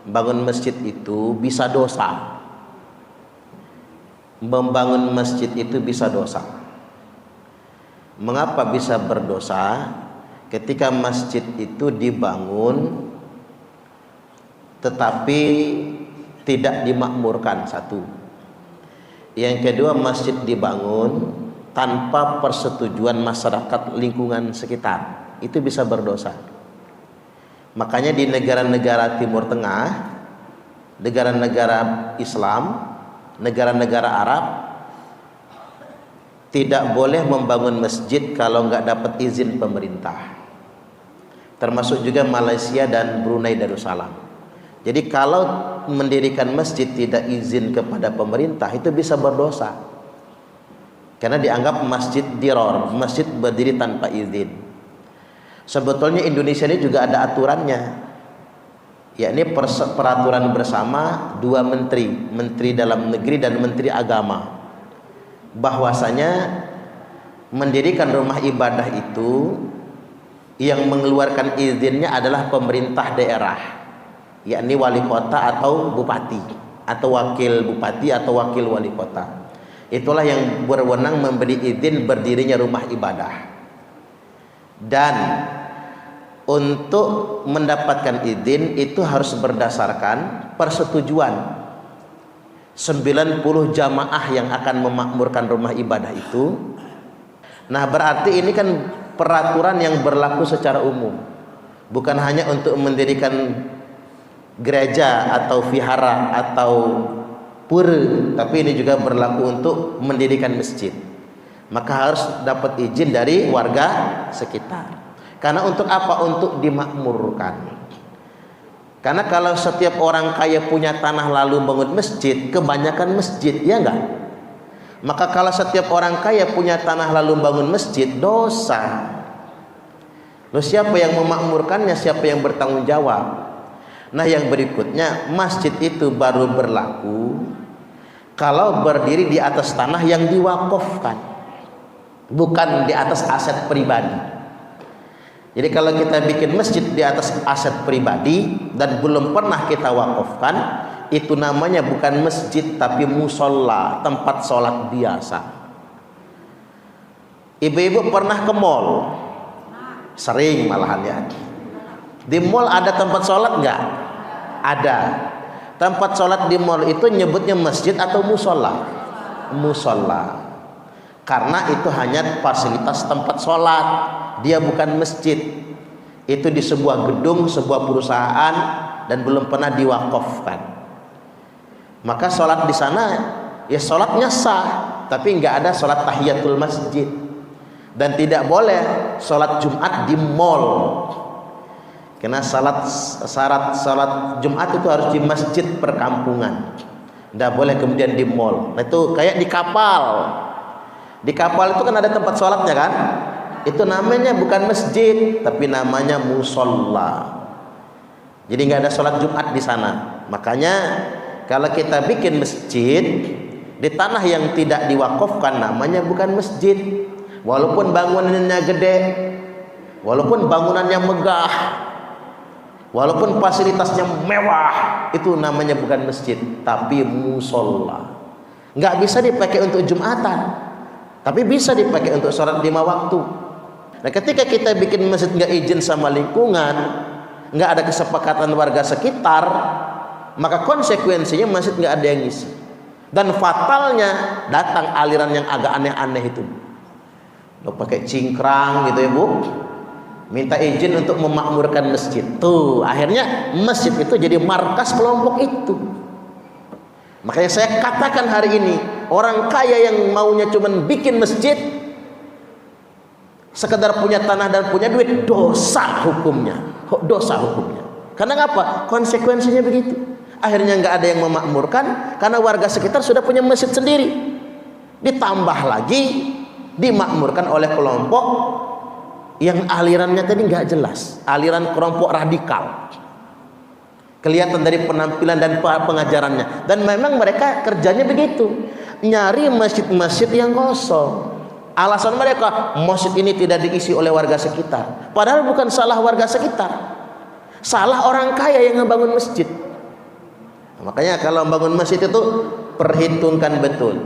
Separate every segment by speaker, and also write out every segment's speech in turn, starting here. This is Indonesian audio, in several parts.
Speaker 1: bangun masjid itu bisa dosa. Membangun masjid itu bisa dosa. Mengapa bisa berdosa? Ketika masjid itu dibangun tetapi tidak dimakmurkan, satu. Yang kedua, masjid dibangun tanpa persetujuan masyarakat lingkungan sekitar, itu bisa berdosa. Makanya di negara-negara Timur Tengah, negara-negara Islam, negara-negara Arab, tidak boleh membangun masjid kalau nggak dapat izin pemerintah. Termasuk juga Malaysia dan Brunei Darussalam. Jadi kalau mendirikan masjid tidak izin kepada pemerintah, itu bisa berdosa. Karena dianggap masjid diror, masjid berdiri tanpa izin. Sebetulnya Indonesia ini juga ada aturannya, yakni peraturan bersama dua menteri, Menteri Dalam Negeri dan Menteri Agama, bahwasanya mendirikan rumah ibadah itu yang mengeluarkan izinnya adalah pemerintah daerah, yakni wali kota atau bupati, atau wakil bupati atau wakil wali kota. Itulah yang berwenang memberi izin berdirinya rumah ibadah. Dan untuk mendapatkan izin itu harus berdasarkan persetujuan 90 jamaah yang akan memakmurkan rumah ibadah itu. Nah, berarti ini kan peraturan yang berlaku secara umum, bukan hanya untuk mendirikan gereja atau vihara atau pura, tapi ini juga berlaku untuk mendirikan masjid. Maka harus dapat izin dari warga sekitar. Karena untuk apa? Untuk dimakmurkan. Karena kalau setiap orang kaya punya tanah lalu bangun masjid, kebanyakan masjid, ya enggak? Maka kalau setiap orang kaya punya tanah lalu bangun masjid, dosa. Loh, siapa yang memakmurkannya? Siapa yang bertanggung jawab? Nah, yang berikutnya, masjid itu baru berlaku kalau berdiri di atas tanah yang diwakafkan, bukan di atas aset pribadi. Jadi kalau kita bikin masjid di atas aset pribadi dan belum pernah kita wakafkan, itu namanya bukan masjid tapi musola, tempat sholat biasa. Ibu-ibu pernah ke mall? Sering malahan ya. Di mall ada tempat sholat nggak? Ada. Tempat sholat di mall itu nyebutnya masjid atau musola? Musola. Karena itu hanya fasilitas tempat sholat, dia bukan masjid. Itu di sebuah gedung, sebuah perusahaan, dan belum pernah diwakafkan. Maka sholat di sana, ya sholatnya sah, tapi nggak ada sholat tahiyatul masjid. Dan tidak boleh sholat Jumat di mall. Karena syarat salat Jumat itu harus di masjid perkampungan. Tidak boleh kemudian di mall. Nah, itu kayak di kapal. Di kapal itu kan ada tempat sholatnya kan? Itu namanya bukan masjid, tapi namanya musola. Jadi nggak ada sholat Jumat di sana. Makanya kalau kita bikin masjid di tanah yang tidak diwakafkan, namanya bukan masjid. Walaupun bangunannya gede, walaupun bangunannya megah, walaupun fasilitasnya mewah, itu namanya bukan masjid, tapi musola. Nggak bisa dipakai untuk Jumatan, tapi bisa dipakai untuk sholat 5 waktu. Nah, ketika kita bikin masjid nggak izin sama lingkungan, nggak ada kesepakatan warga sekitar, maka konsekuensinya masjid nggak ada yang ngisi. Dan fatalnya datang aliran yang agak aneh-aneh itu. Lo pakai cingkrang gitu ya Bu, minta izin untuk memakmurkan masjid. Tuh, akhirnya masjid itu jadi markas kelompok itu. Makanya saya katakan hari ini, orang kaya yang maunya cuman bikin masjid, sekedar punya tanah dan punya duit, dosa hukumnya. Dosa hukumnya. Karena apa? Konsekuensinya begitu. Akhirnya nggak ada yang memakmurkan karena warga sekitar sudah punya masjid sendiri. Ditambah lagi dimakmurkan oleh kelompok yang alirannya tadi nggak jelas, aliran kelompok radikal. Kelihatan dari penampilan dan pengajarannya. Dan memang mereka kerjanya begitu, nyari masjid-masjid yang kosong. Alasan mereka, masjid ini tidak diisi oleh warga sekitar. Padahal bukan salah warga sekitar, salah orang kaya yang ngebangun masjid. Makanya kalau bangun masjid itu perhitungkan betul.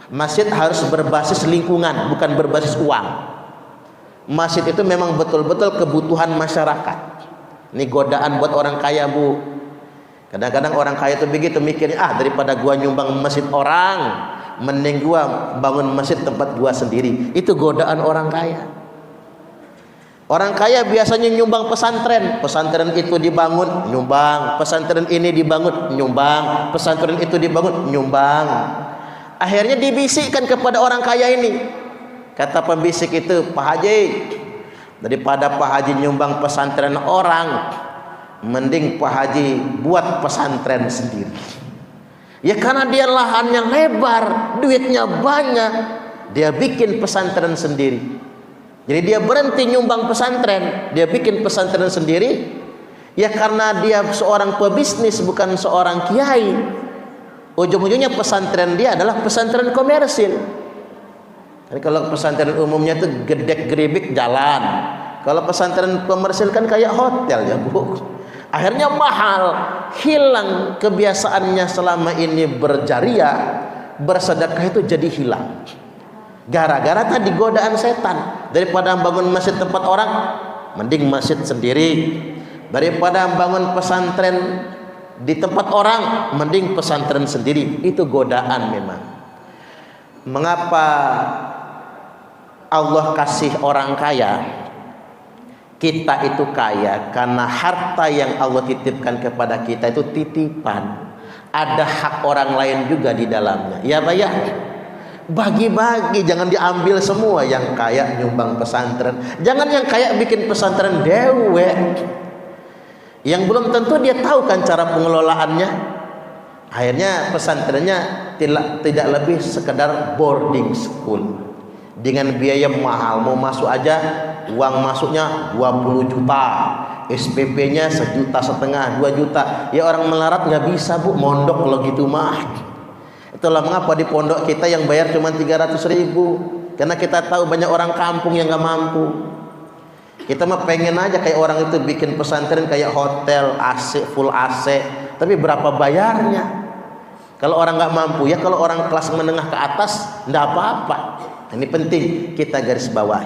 Speaker 1: Masjid harus berbasis lingkungan, bukan berbasis uang. Masjid itu memang betul-betul kebutuhan masyarakat. Ini godaan buat orang kaya, Bu. Kadang-kadang orang kaya itu begitu mikirnya, daripada gua nyumbang masjid orang, mending gua bangun masjid tempat gua sendiri. Itu godaan orang kaya. Orang kaya biasanya nyumbang pesantren. Pesantren itu dibangun, nyumbang. Pesantren ini dibangun, nyumbang. Pesantren itu dibangun, nyumbang. Akhirnya dibisikkan kepada orang kaya ini. Kata pembisik itu, Pak Haji, daripada Pak Haji nyumbang pesantren orang, mending Pak Haji buat pesantren sendiri. Ya karena dia lahannya lebar, duitnya banyak, dia bikin pesantren sendiri. Jadi dia berhenti nyumbang pesantren, dia bikin pesantren sendiri. Ya karena dia seorang pebisnis, bukan seorang kiai. Ujung-ujungnya pesantren dia adalah pesantren komersil. Jadi kalau pesantren umumnya itu gedek geribik jalan. Kalau pesantren komersil kan kayak hotel ya, Bu. Akhirnya mahal, hilang kebiasaannya selama ini berjariah, bersedekah itu jadi hilang. Gara-gara tadi godaan setan. Daripada bangun masjid tempat orang, mending masjid sendiri. Daripada bangun pesantren di tempat orang, mending pesantren sendiri. Itu godaan memang. Mengapa Allah kasih orang kaya? Kita itu kaya karena harta yang Allah titipkan kepada kita itu titipan. Ada hak orang lain juga di dalamnya. Ya Pak ya? Bagi-bagi, jangan diambil semua. Yang kaya nyumbang pesantren, jangan yang kaya bikin pesantren dewe, yang belum tentu dia tahu kan cara pengelolaannya. Akhirnya pesantrennya tidak lebih sekedar boarding school dengan biaya mahal. Mau masuk aja uang masuknya 20 juta, SPP-nya 1,5 juta, 2 juta. Ya orang melarat nggak bisa, Bu, mondok kalau gitu mah. Itulah mengapa di pondok kita yang bayar cuma 300.000, karena kita tahu banyak orang kampung yang nggak mampu. Kita mah pengen aja kayak orang itu bikin pesantren kayak hotel AC, full AC, tapi berapa bayarnya? Kalau orang nggak mampu, ya kalau orang kelas menengah ke atas nggak apa-apa. Ini penting kita garis bawahi.